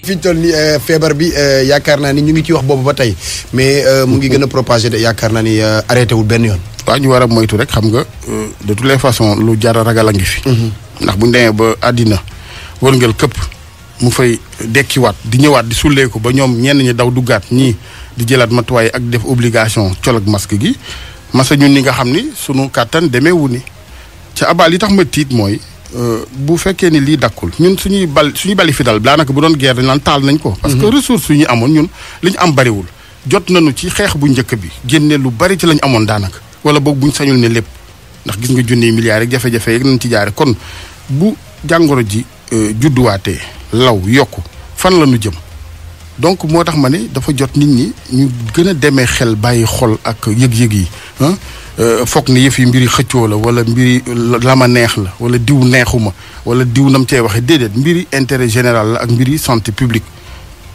fi ñu toll ni feebar bi yaakaar naa ni ñu ngi ci wax boobu ba tey mais mu ngi gën a propagé de yaakaar naa ni arrêté wul benn yoon. waaw ñu war a moytu rek xam nga de toutes les façons lu jar a ragal a ngi fi. ndax bu ñu demee ba àddina wërngël këpp mu fay dekkiwaat di ñëwaat di sulleeku ba ñoom ñenn ñi daw duggaat ñii di jëlaat matuwaay ak def obligation col ak masque gi masa ñun ñi nga xam ni sunu kàttan demeewu ni ca abal li tax ma tiit mooy bu fekkee ni lii dakkul ñun suñuy bali fi dal daanaka bu doon guerre dañ naan taal nañ ko. parce que ressources yu ñu amoon ñun li ñu am bariwul jot nañu ci xeex bu njëkk bi génne lu bari ci lañ amoon daanaka wala boog buñ sañul ne lépp ndax gis nga junniy milliards rek jafe-jafe yeeg nañ ci jaare kon bu jàngoro ji judduwaatee law yokku fan la ñu jëm donc moo tax ma ne dafa jot nit ñi ñu gën a demee xel bàyyi xol ak yëg-yëg yi foog ne yëf yi mbiri xëccoo la wala mbiri la ma neex la wala diw neexuma wala diw nam cey waxe déedéet mbiri intérêt général la ak mbiri santé publique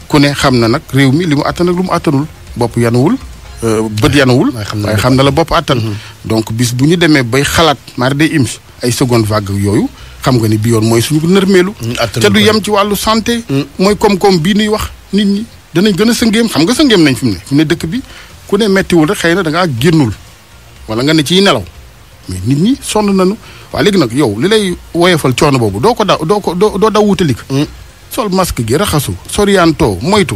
ku ne xam na nag réew mi li mu àttan ak lu mu àttanul bopp yanuwul bët yanuwul waaye xam na la bopp àttan donc bis bu ñu demee bay xalaat maari day ims ay seconde vague yooyu xam nga ni bi yoon mooy suñu nërmeelu te du yem ci wàllu santé mooy koom-koom bii nuy wax nit ñi danañ gën a sëngéem xam nga sëngéem nañ fi mu ne dëkk bi ku ne mettiwul rek xëy na da ngaa génnul wala nga ne ciy nelaw mais nit ñi sonn nañu waaye léegi nag yow li lay woyefal coono boobu doo daw wutalik sol masque gi raxasu sorianto moytu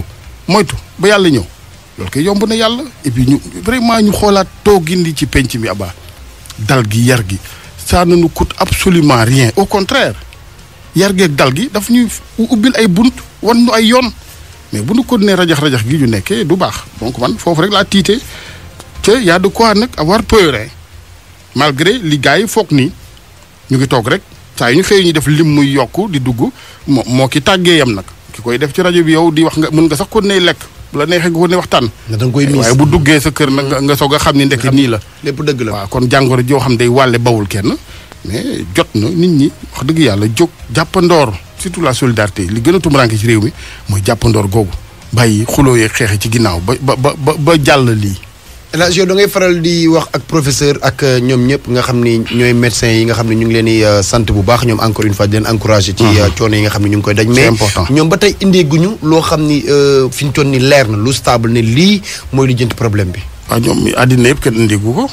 ba yàlla ñëw loolu koy yomb na yàlla et puis ñu vraiment ñu xoolaat toogin di ci penc mi abaa dal gi yar gi ça ne nous coûte absolument rien au contraire yar gi ak dal gi daf ñuy ubbil ay bunt wan ñu ay yoon mais bu ñu ko nee rajax gi ñu nekkee du baax donc man foofu rek laa tiitee te y a de quoi nag avoir peur malgré li gars yi foog ni ñu ngi toog rek saa yu ñu xëy ñu def lim muy yokk di dugg moo ki tàggee yam nag ki koy def ci rajo bi yow di wax nga mën nga sax ko ne lekk bu la neexee nga ko ne waxtaan. da nga koy miis waaye bu duggee sa kër nag nga soog a xam ni ndekki nii la. lépp dëgg la waaw kon jàngoro joo xam day wàlle bawul kenn mais jot na nit ñi wax dëgg yàlla jóg jàppandoor surtout la solidarité li gën a tumuraanke ci réew mi mooy jàppandoor googu bàyyi xuloo yeeg xeexe ci ginnaaw ba jàll lii. El Hadj yow da ngay faral di wax ak professeur ak ñoom ñëpp nga xam ni ñooy médecins yi nga xam ne ñu ngi leen di sant bu baax ñoom encore une fois di leen encouragé ci coono yi nga xam ne ñu ngi koy daj mais ñoom ba tey indeeguñu loo xam ni fi ñu toll ni leer na lu stable ne lii mooy li jënt problème bi. waaw ñoom àddina yëpp kenn indeegu ko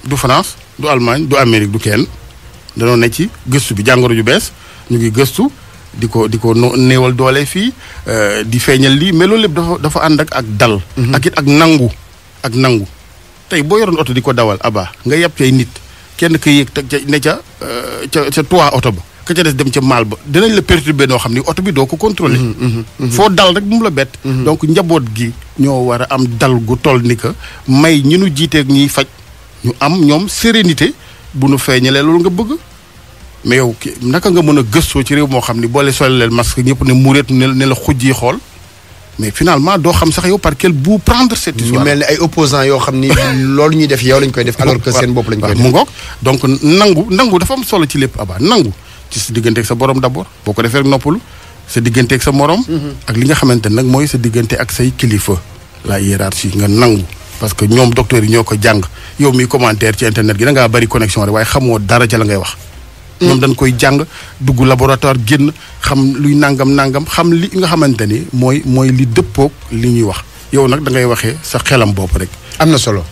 du France du Allemagne du Amérique du kenn danoo ne ci gëstu bi jàngoro ju bees ñu ngi gëstu di ko néewal doole fii di feeñal lii mais loolu lépp dafa ànd ak dal ak it ak nangu tey boo yoroon oto di ko dawal aba nga yàpp cay nit kenn ka yéeg ne ca toit oto ba ka ca des dem ca maal ba dinañ la perturber noo xam ni oto bi doo ko contrôler foo dal rek bu mu la bett donc njaboot gi ñoo war a am dal gu toll ni que may ñi nu jiiteeg ñiy faj ñu am ñoom sérénité bu nu feeñalee loolu nga bëgg mais yow naka nga mën a gëstoo ci réew moo xam ni boole sole leen masque ñëpp ne mureet ne la xuj yi xool mais finalement doo xam sax yow par quel bout prendre cette histoire. ñu mel ni ay opposants yoo xam ni loolu ñuy def yow lañ koy def alors que seen bopp lañ koy def. mu ngoog donc nangu dafa am solo ci lépp aba nangu ci sa digganteeg sa borom d'abord boo ko defee rek noppalu sa digganteeg sa morom. ak li nga xamante nag mooy sa diggante ak say kilifa la hiérarchie nga nangu. parce que ñoom docteurs yi ñoo ko jàng yow miy commentaire ci internet gi da ngaa bari connexion rek waaye xamoo dara ca la ngay wax. ñoom dañ koy jàng dugg laboratoire génn xam luy nangam xam li nga xamante ni mooy li dëppoog li ñuy wax yow nag da ngay waxee sa xelam bopp rek. am na solo.